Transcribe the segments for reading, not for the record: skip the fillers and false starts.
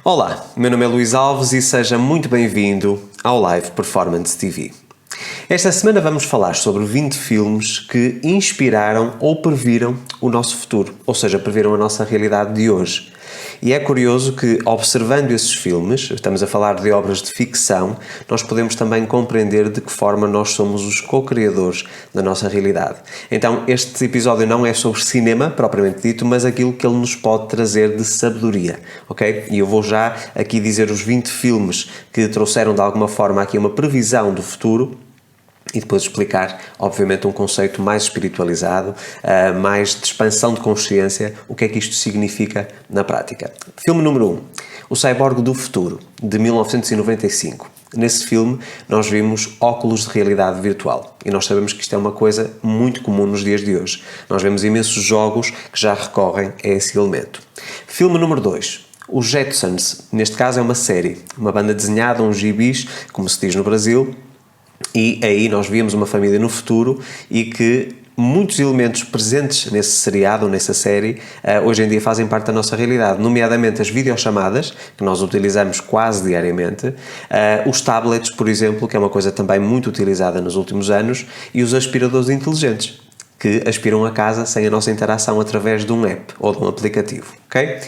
Olá, meu nome é Luís Alves e seja muito bem-vindo ao Live Performance TV. Esta semana vamos falar sobre 20 filmes que inspiraram ou previram o nosso futuro, ou seja, previram a nossa realidade de hoje. E é curioso que, observando esses filmes, estamos a falar de obras de ficção, nós podemos também compreender de que forma nós somos os co-criadores da nossa realidade. Então, este episódio não é sobre cinema, propriamente dito, mas aquilo que ele nos pode trazer de sabedoria, ok? E eu vou já aqui dizer os 20 filmes que trouxeram de alguma forma aqui uma previsão do futuro, e depois explicar, obviamente, um conceito mais espiritualizado, mais de expansão de consciência, o que é que isto significa na prática. Filme número 1, O Cyborg do Futuro, de 1995. Nesse filme, nós vimos óculos de realidade virtual. E nós sabemos que isto é uma coisa muito comum nos dias de hoje. Nós vemos imensos jogos que já recorrem a esse elemento. Filme número 2. Os Jetsons, neste caso é uma série, uma banda desenhada, uns gibis, como se diz no Brasil, e aí nós víamos uma família no futuro e que muitos elementos presentes nesse seriado ou nessa série hoje em dia fazem parte da nossa realidade, nomeadamente as videochamadas, que nós utilizamos quase diariamente, os tablets, por exemplo, que é uma coisa também muito utilizada nos últimos anos, e os aspiradores inteligentes, que aspiram a casa sem a nossa interação através de um app ou de um aplicativo, ok?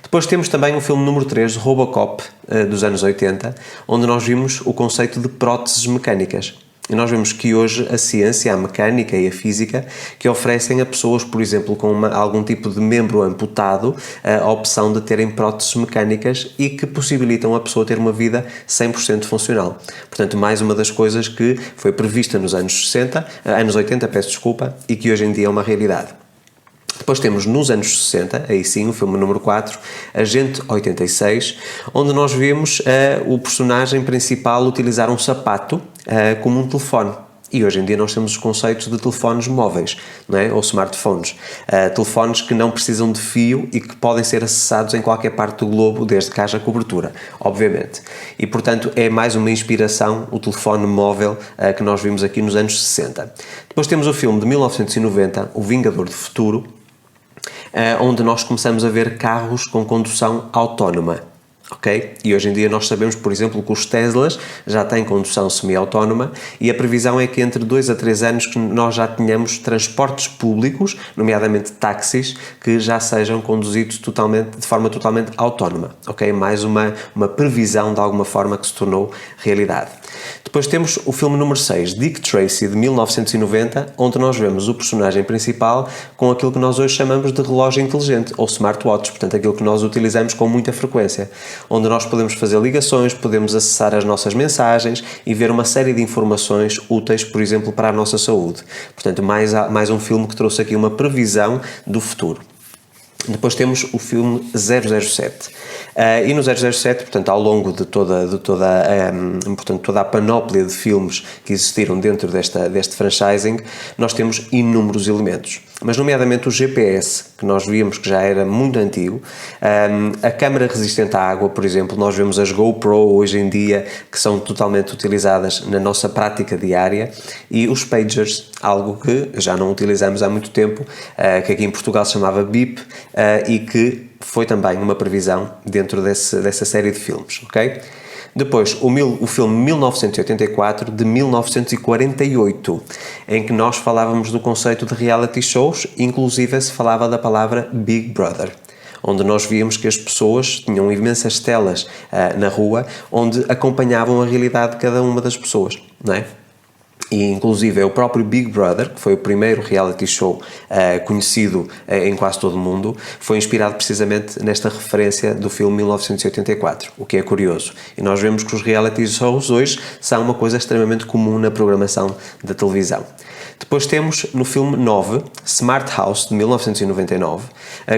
Depois temos também o filme número 3, de Robocop, dos anos 80, onde nós vimos o conceito de próteses mecânicas. E nós vemos que hoje a ciência, a mecânica e a física que oferecem a pessoas, por exemplo, com algum tipo de membro amputado, a opção de terem próteses mecânicas e que possibilitam a pessoa ter uma vida 100% funcional. Portanto, mais uma das coisas que foi prevista nos anos 80, e que hoje em dia é uma realidade. Depois temos nos anos 60, aí sim, o filme número 4, Agente 86, onde nós vemos o personagem principal utilizar um sapato como um telefone. E hoje em dia nós temos os conceitos de telefones móveis, não é? Ou smartphones. Telefones que não precisam de fio e que podem ser acessados em qualquer parte do globo, desde que haja cobertura, obviamente. E, portanto, é mais uma inspiração, o telefone móvel que nós vimos aqui nos anos 60. Depois temos o filme de 1990, O Vingador do Futuro, onde nós começamos a ver carros com condução autónoma, ok? E hoje em dia nós sabemos, por exemplo, que os Teslas já têm condução semi-autónoma e a previsão é que entre 2 a 3 anos que nós já tenhamos transportes públicos, nomeadamente táxis, que já sejam conduzidos de forma totalmente autónoma, ok? Mais uma previsão de alguma forma que se tornou realidade. Depois temos o filme número 6, Dick Tracy, de 1990, onde nós vemos o personagem principal com aquilo que nós hoje chamamos de relógio inteligente, ou smartwatch, portanto aquilo que nós utilizamos com muita frequência, onde nós podemos fazer ligações, podemos acessar as nossas mensagens e ver uma série de informações úteis, por exemplo, para a nossa saúde. Portanto, mais um filme que trouxe aqui uma previsão do futuro. Depois temos o filme 007. E no 007, portanto, ao longo de toda a panóplia de filmes que existiram dentro deste franchising, nós temos inúmeros elementos. Mas, nomeadamente, o GPS, que nós víamos que já era muito antigo, a câmara resistente à água, por exemplo, nós vemos as GoPro hoje em dia, que são totalmente utilizadas na nossa prática diária, e os pagers, algo que já não utilizamos há muito tempo, que aqui em Portugal se chamava BIP, e que foi também uma previsão dentro dessa série de filmes, ok? Depois, o filme 1984, de 1948, em que nós falávamos do conceito de reality shows, inclusive se falava da palavra Big Brother, onde nós víamos que as pessoas tinham imensas telas na rua, onde acompanhavam a realidade de cada uma das pessoas, não é? E inclusive é o próprio Big Brother, que foi o primeiro reality show conhecido em quase todo o mundo, foi inspirado precisamente nesta referência do filme 1984, o que é curioso. E nós vemos que os reality shows hoje são uma coisa extremamente comum na programação da televisão. Depois temos no filme 9, Smart House, de 1999,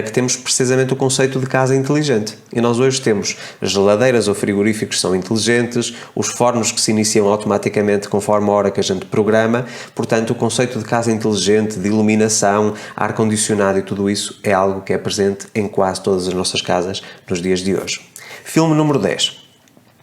que temos precisamente o conceito de casa inteligente. E nós hoje temos geladeiras ou frigoríficos que são inteligentes, os fornos que se iniciam automaticamente conforme a hora que a gente programa. Portanto, o conceito de casa inteligente, de iluminação, ar-condicionado e tudo isso é algo que é presente em quase todas as nossas casas nos dias de hoje. Filme número 10.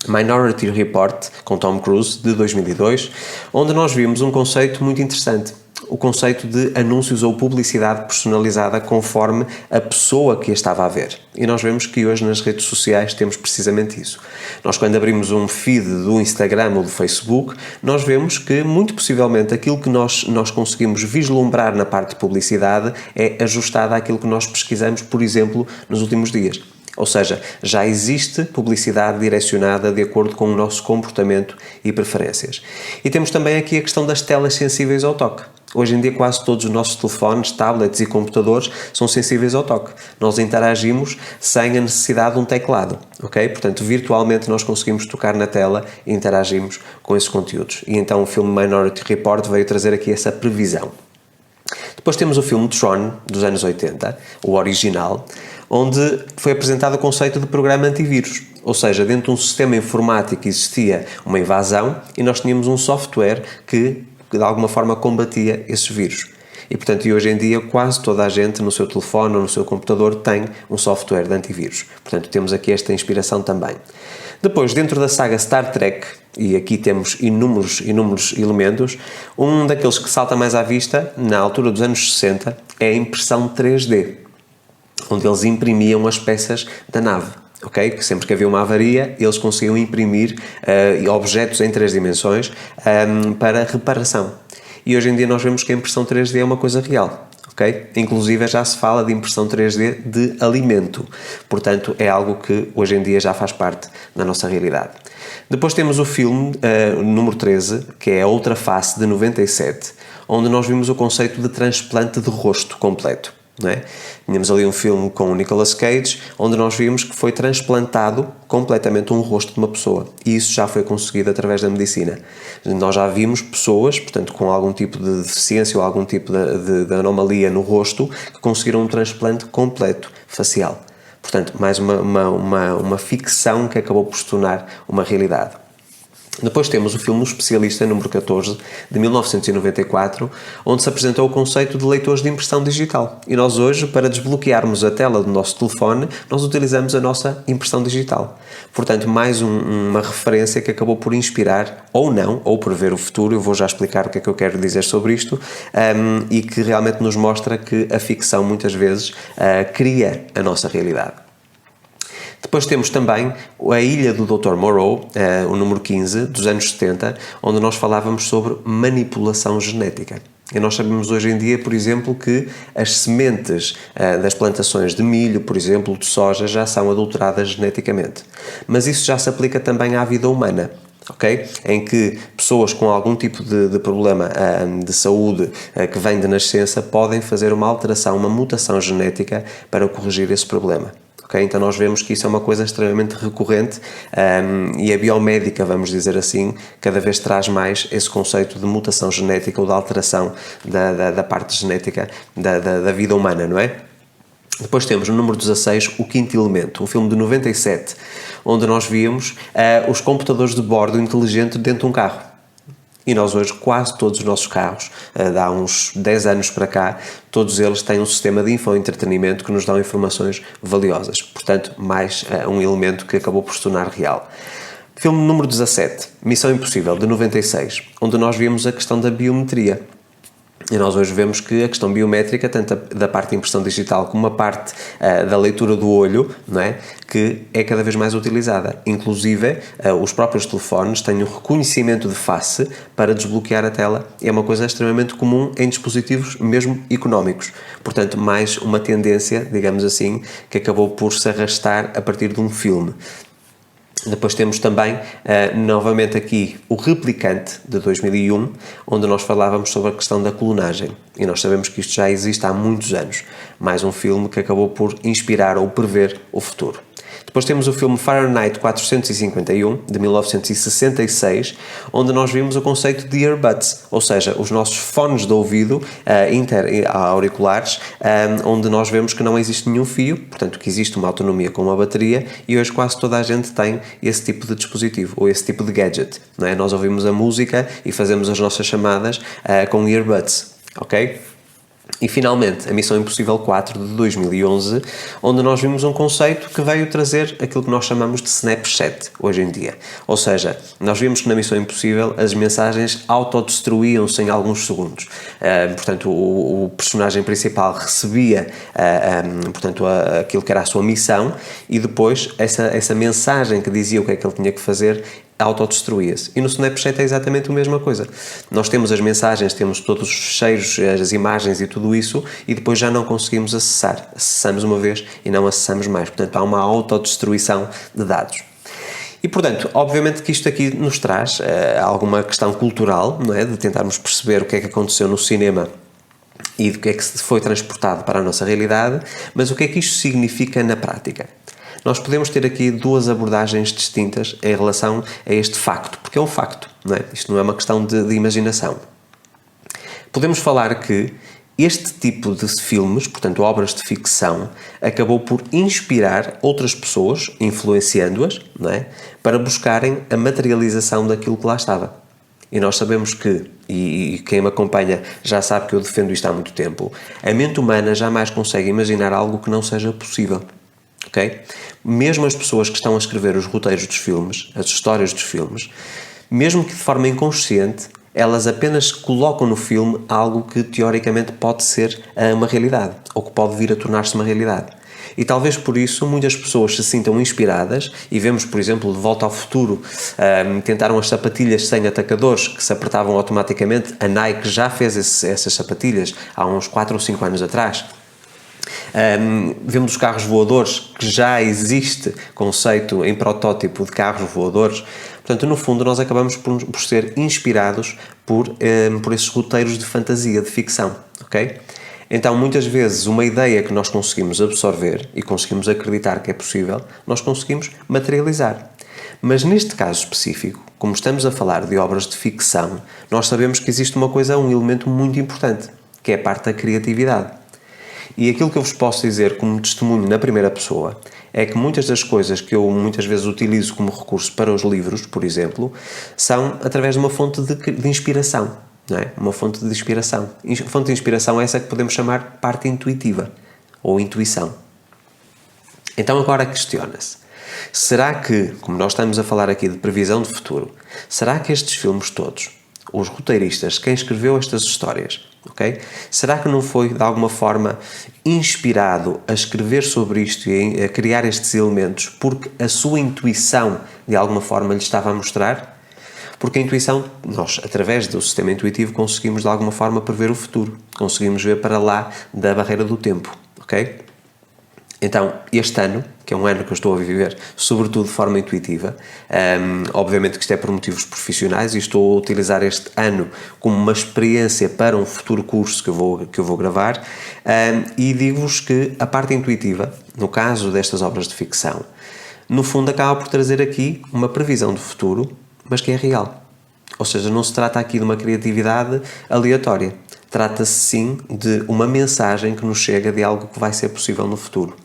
Minority Report, com Tom Cruise, de 2002, onde nós vimos um conceito muito interessante, o conceito de anúncios ou publicidade personalizada conforme a pessoa que a estava a ver. E nós vemos que hoje nas redes sociais temos precisamente isso. Nós, quando abrimos um feed do Instagram ou do Facebook, nós vemos que, muito possivelmente, aquilo que nós conseguimos vislumbrar na parte de publicidade é ajustado àquilo que nós pesquisamos, por exemplo, nos últimos dias. Ou seja, já existe publicidade direcionada de acordo com o nosso comportamento e preferências. E temos também aqui a questão das telas sensíveis ao toque. Hoje em dia quase todos os nossos telefones, tablets e computadores são sensíveis ao toque. Nós interagimos sem a necessidade de um teclado, ok? Portanto, virtualmente nós conseguimos tocar na tela e interagimos com esses conteúdos. E então o filme Minority Report veio trazer aqui essa previsão. Depois temos o filme Tron, dos anos 80, o original, onde foi apresentado o conceito de programa antivírus. Ou seja, dentro de um sistema informático existia uma invasão e nós tínhamos um software que de alguma forma combatia esses vírus. E, portanto, hoje em dia quase toda a gente no seu telefone ou no seu computador tem um software de antivírus. Portanto, temos aqui esta inspiração também. Depois, dentro da saga Star Trek, e aqui temos inúmeros elementos, um daqueles que salta mais à vista, na altura dos anos 60, é a impressão 3D, onde eles imprimiam as peças da nave. Okay? Que sempre que havia uma avaria, eles conseguiam imprimir objetos em 3 dimensões para reparação. E hoje em dia nós vemos que a impressão 3D é uma coisa real. Okay? Inclusive já se fala de impressão 3D de alimento. Portanto, é algo que hoje em dia já faz parte da nossa realidade. Depois temos o filme número 13, que é A Outra Face, de 97, onde nós vimos o conceito de transplante de rosto completo. Não é? Tínhamos ali um filme com o Nicolas Cage, onde nós vimos que foi transplantado completamente um rosto de uma pessoa, e isso já foi conseguido através da medicina. Nós já vimos pessoas, portanto, com algum tipo de deficiência ou algum tipo de anomalia no rosto, que conseguiram um transplante completo facial. Portanto, mais uma ficção que acabou por se tornar uma realidade. Depois temos o filme O Especialista, número 14, de 1994, onde se apresentou o conceito de leitores de impressão digital. E nós hoje, para desbloquearmos a tela do nosso telefone, nós utilizamos a nossa impressão digital. Portanto, mais uma referência que acabou por inspirar, ou não, ou prever o futuro. Eu vou já explicar o que é que eu quero dizer sobre isto, e que realmente nos mostra que a ficção, muitas vezes, cria a nossa realidade. Depois temos também A Ilha do Dr. Moreau, o número 15, dos anos 70, onde nós falávamos sobre manipulação genética. E nós sabemos hoje em dia, por exemplo, que as sementes das plantações de milho, por exemplo, de soja, já são adulteradas geneticamente. Mas isso já se aplica também à vida humana. Okay? Em que pessoas com algum tipo de problema de saúde que vem de nascença podem fazer uma alteração, uma mutação genética para corrigir esse problema. Okay? Então nós vemos que isso é uma coisa extremamente recorrente e a biomédica, vamos dizer assim, cada vez traz mais esse conceito de mutação genética ou de alteração da parte genética da vida humana, não é? Depois temos no número 16 O Quinto Elemento, um filme de 97, onde nós víamos os computadores de bordo inteligente dentro de um carro. E nós hoje, quase todos os nossos carros, de há uns 10 anos para cá, todos eles têm um sistema de infoentretenimento que nos dão informações valiosas. Portanto, mais um elemento que acabou por se tornar real. Filme número 17, Missão Impossível, de 96, onde nós vimos a questão da biometria. E nós hoje vemos que a questão biométrica, tanto da parte de impressão digital como a parte da leitura do olho, não é? Que é cada vez mais utilizada. Inclusive, os próprios telefones têm o reconhecimento de face para desbloquear a tela. É uma coisa extremamente comum em dispositivos mesmo económicos. Portanto, mais uma tendência, digamos assim, que acabou por se arrastar a partir de um filme. Depois temos também, novamente aqui, O Replicante, de 2001, onde nós falávamos sobre a questão da clonagem. E nós sabemos que isto já existe há muitos anos. Mais um filme que acabou por inspirar ou prever o futuro. Depois temos o filme Fahrenheit 451, de 1966, onde nós vimos o conceito de earbuds, ou seja, os nossos fones de ouvido auriculares, onde nós vemos que não existe nenhum fio, portanto que existe uma autonomia com uma bateria, e hoje quase toda a gente tem esse tipo de dispositivo, ou esse tipo de gadget. Não é? Nós ouvimos a música e fazemos as nossas chamadas com earbuds, ok? E finalmente, a Missão Impossível 4 de 2011, onde nós vimos um conceito que veio trazer aquilo que nós chamamos de Snapchat hoje em dia. Ou seja, nós vimos que na Missão Impossível as mensagens autodestruíam-se em alguns segundos. Portanto, o personagem principal recebia aquilo que era a sua missão e depois essa mensagem que dizia o que é que ele tinha que fazer autodestruía-se. E no Snapchat é exatamente a mesma coisa. Nós temos as mensagens, temos todos os fecheiros, as imagens e tudo isso, e depois já não conseguimos acessar. Acessamos uma vez e não acessamos mais. Portanto, há uma autodestruição de dados. E, portanto, obviamente que isto aqui nos traz alguma questão cultural, não é? De tentarmos perceber o que é que aconteceu no cinema e do que é que se foi transportado para a nossa realidade, mas o que é que isto significa na prática? Nós podemos ter aqui duas abordagens distintas em relação a este facto, porque é um facto, não é? Isto não é uma questão de imaginação. Podemos falar que este tipo de filmes, portanto obras de ficção, acabou por inspirar outras pessoas, influenciando-as, não é? Para buscarem a materialização daquilo que lá estava. E nós sabemos que, e quem me acompanha já sabe que eu defendo isto há muito tempo, a mente humana jamais consegue imaginar algo que não seja possível. Okay? Mesmo as pessoas que estão a escrever os roteiros dos filmes, as histórias dos filmes, mesmo que de forma inconsciente, elas apenas colocam no filme algo que teoricamente pode ser uma realidade, ou que pode vir a tornar-se uma realidade. E talvez por isso muitas pessoas se sintam inspiradas, e vemos, por exemplo, de Volta ao Futuro, tentaram as sapatilhas sem atacadores, que se apertavam automaticamente. A Nike já fez essas sapatilhas há uns 4 ou 5 anos atrás. Vemos os carros voadores, que já existe conceito em protótipo de carros voadores. Portanto, no fundo, nós acabamos por ser inspirados por esses roteiros de fantasia, de ficção, ok? Então, muitas vezes, uma ideia que nós conseguimos absorver e conseguimos acreditar que é possível, nós conseguimos materializar. Mas neste caso específico, como estamos a falar de obras de ficção, nós sabemos que existe uma coisa, um elemento muito importante, que é a parte da criatividade. E aquilo que eu vos posso dizer como testemunho na primeira pessoa é que muitas das coisas que eu muitas vezes utilizo como recurso para os livros, por exemplo, são através de uma fonte de inspiração, não é? Uma fonte de inspiração. A fonte de inspiração é essa que podemos chamar parte intuitiva ou intuição. Então agora questiona-se, será que, como nós estamos a falar aqui de previsão de futuro, será que estes filmes todos, os roteiristas, quem escreveu estas histórias, ok? Será que não foi de alguma forma inspirado a escrever sobre isto e a criar estes elementos porque a sua intuição de alguma forma lhe estava a mostrar? Porque a intuição, nós através do sistema intuitivo conseguimos de alguma forma prever o futuro, conseguimos ver para lá da barreira do tempo, ok? Então, este ano, que é um ano que eu estou a viver, sobretudo de forma intuitiva, obviamente que isto é por motivos profissionais e estou a utilizar este ano como uma experiência para um futuro curso que eu vou gravar, e digo-vos que a parte intuitiva, no caso destas obras de ficção, no fundo acaba por trazer aqui uma previsão do futuro, mas que é real. Ou seja, não se trata aqui de uma criatividade aleatória. Trata-se sim de uma mensagem que nos chega de algo que vai ser possível no futuro.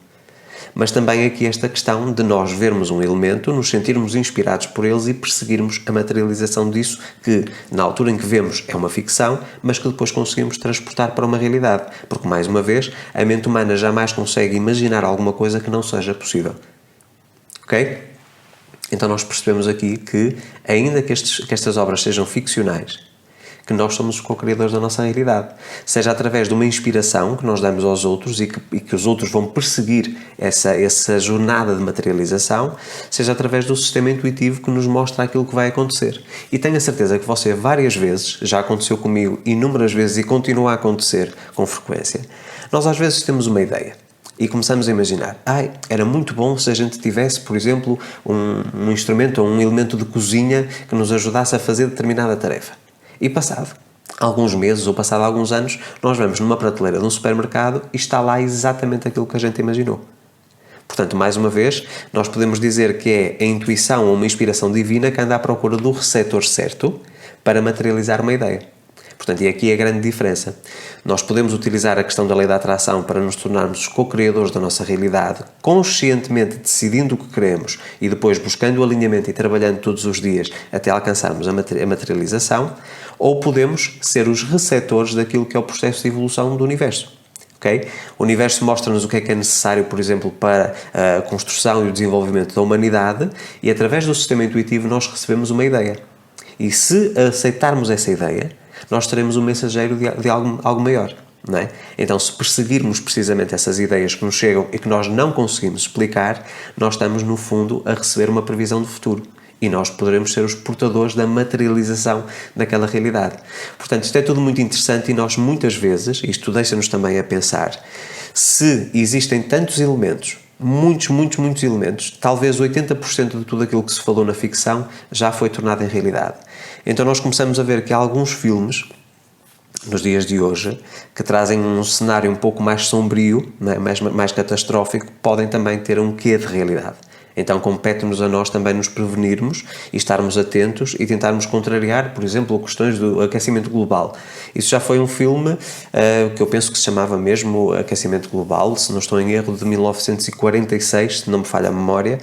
Mas também aqui esta questão de nós vermos um elemento, nos sentirmos inspirados por eles e perseguirmos a materialização disso, que na altura em que vemos é uma ficção, mas que depois conseguimos transportar para uma realidade. Porque, mais uma vez, a mente humana jamais consegue imaginar alguma coisa que não seja possível. Ok? Então nós percebemos aqui que, ainda que estas obras sejam ficcionais, que nós somos os co-criadores da nossa realidade. Seja através de uma inspiração que nós damos aos outros e que os outros vão perseguir essa jornada de materialização, seja através do sistema intuitivo que nos mostra aquilo que vai acontecer. E tenho a certeza que você várias vezes, já aconteceu comigo inúmeras vezes e continua a acontecer com frequência, nós às vezes temos uma ideia. E começamos a imaginar, era muito bom se a gente tivesse, por exemplo, um instrumento ou um elemento de cozinha que nos ajudasse a fazer determinada tarefa. E passado alguns meses ou passado alguns anos, nós vamos numa prateleira de um supermercado e está lá exatamente aquilo que a gente imaginou. Portanto, mais uma vez, nós podemos dizer que é a intuição ou uma inspiração divina que anda à procura do receptor certo para materializar uma ideia. Portanto, e aqui é a grande diferença. Nós podemos utilizar a questão da lei da atração para nos tornarmos co-criadores da nossa realidade, conscientemente decidindo o que queremos e depois buscando o alinhamento e trabalhando todos os dias até alcançarmos a materialização, ou podemos ser os receptores daquilo que é o processo de evolução do universo. Okay? O universo mostra-nos o que é necessário, por exemplo, para a construção e o desenvolvimento da humanidade, e através do sistema intuitivo nós recebemos uma ideia. E se aceitarmos essa ideia, nós teremos um mensageiro de algo maior. Não é? Então, se perseguirmos precisamente essas ideias que nos chegam e que nós não conseguimos explicar, nós estamos, no fundo, a receber uma previsão do futuro. E nós poderemos ser os portadores da materialização daquela realidade. Portanto, isto é tudo muito interessante e nós muitas vezes, isto deixa-nos também a pensar, se existem tantos elementos, muitos elementos, talvez 80% de tudo aquilo que se falou na ficção já foi tornado em realidade. Então nós começamos a ver que há alguns filmes, nos dias de hoje, que trazem um cenário um pouco mais sombrio, mais catastrófico, podem também ter um quê de realidade. Então compete-nos a nós também nos prevenirmos e estarmos atentos e tentarmos contrariar, por exemplo, questões do aquecimento global. Isso já foi um filme que eu penso que se chamava mesmo Aquecimento Global, se não estou em erro, de 1946, se não me falha a memória,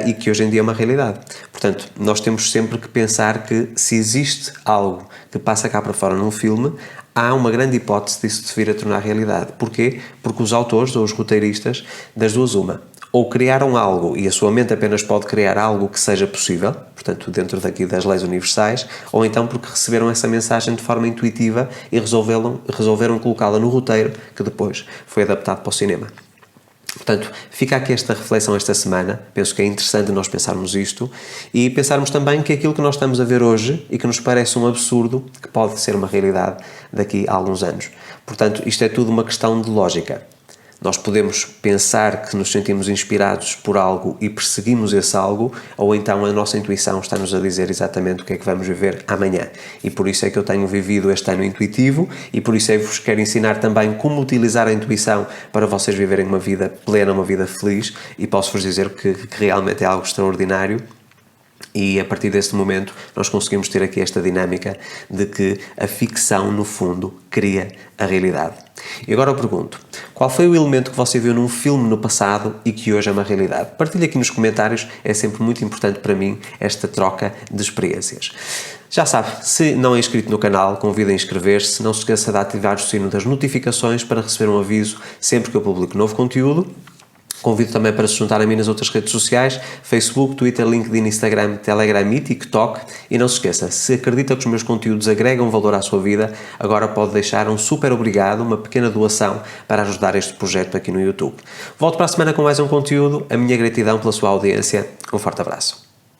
e que hoje em dia é uma realidade. Portanto, nós temos sempre que pensar que se existe algo que passa cá para fora num filme, há uma grande hipótese disso se vir a tornar realidade. Porquê? Porque os autores ou os roteiristas, das duas uma, ou criaram algo e a sua mente apenas pode criar algo que seja possível, portanto dentro daqui das leis universais, ou então porque receberam essa mensagem de forma intuitiva e resolveram colocá-la no roteiro que depois foi adaptado para o cinema. Portanto, fica aqui esta reflexão esta semana. Penso que é interessante nós pensarmos isto e pensarmos também que aquilo que nós estamos a ver hoje e que nos parece um absurdo, que pode ser uma realidade daqui a alguns anos. Portanto, isto é tudo uma questão de lógica. Nós podemos pensar que nos sentimos inspirados por algo e perseguimos esse algo, ou então a nossa intuição está-nos a dizer exatamente o que é que vamos viver amanhã. E por isso é que eu tenho vivido este ano intuitivo e por isso é que vos quero ensinar também como utilizar a intuição para vocês viverem uma vida plena, uma vida feliz, e posso-vos dizer que realmente é algo extraordinário. E a partir deste momento nós conseguimos ter aqui esta dinâmica de que a ficção, no fundo, cria a realidade. E agora eu pergunto, qual foi o elemento que você viu num filme no passado e que hoje é uma realidade? Partilhe aqui nos comentários, é sempre muito importante para mim esta troca de experiências. Já sabe, se não é inscrito no canal, convido a inscrever-se, não se esqueça de ativar o sino das notificações para receber um aviso sempre que eu publico novo conteúdo. Convido também para se juntar a mim nas outras redes sociais, Facebook, Twitter, LinkedIn, Instagram, Telegram e TikTok. E não se esqueça, se acredita que os meus conteúdos agregam valor à sua vida, agora pode deixar um super obrigado, uma pequena doação para ajudar este projeto aqui no YouTube. Volto para a semana com mais um conteúdo. A minha gratidão pela sua audiência. Um forte abraço.